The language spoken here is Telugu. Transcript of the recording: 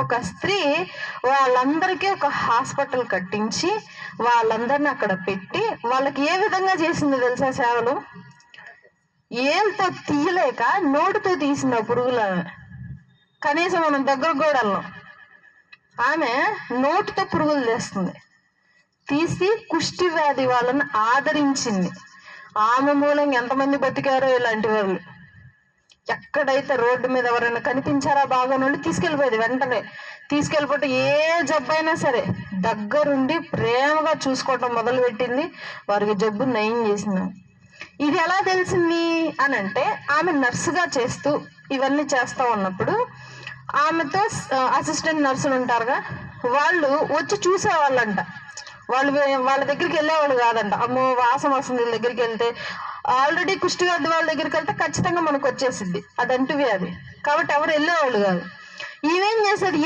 ఒక స్త్రీ వాళ్ళందరికీ ఒక హాస్పిటల్ కట్టించి వాళ్ళందరిని అక్కడ పెట్టి వాళ్ళకి ఏ విధంగా చేసిందో తెలుసా సేవలు? ఏళ్ళతో తీయలేక నోటితో తీసిన పురుగులను, కనీసం మనం దగ్గర కూడా వెళ్ళాం. ఆమె నోటితో పురుగులు తెస్తుంది, తీసి కుష్టి వ్యాధి వాళ్ళని ఆదరించింది. ఆమె మూలంగా ఎంతమంది బతికారో ఇలాంటి వాళ్ళు. ఎక్కడైతే రోడ్డు మీద ఎవరైనా కనిపించారా బాగా నుండి తీసుకెళ్ళిపోయేది. వెంటనే తీసుకెళ్ళిపోతే ఏ జబ్బైనా సరే దగ్గరుండి ప్రేమగా చూసుకోవటం మొదలుపెట్టింది. వారికి జబ్బు నయం చేసింది. ఇది ఎలా తెలిసింది అని అంటే, ఆమె నర్సుగా చేస్తూ ఇవన్నీ చేస్తూ ఉన్నప్పుడు ఆమెతో అసిస్టెంట్ నర్సులు ఉంటారుగా, వాళ్ళు వచ్చి చూసేవాళ్ళంట. వాళ్ళ దగ్గరికి వెళ్ళేవాళ్ళు కాదంట. అమ్మో వాసన వస్తుంది వీళ్ళ దగ్గరికి వెళ్తే. ఆల్రెడీ కుష్టి వ్యాధి వాళ్ళ దగ్గరికి వెళ్తే ఖచ్చితంగా మనకు వచ్చేసింది, అది అంటువ్యాధి. కాబట్టి ఎవరు వెళ్ళేవాళ్ళు కాదు. ఈమెం చేసేది,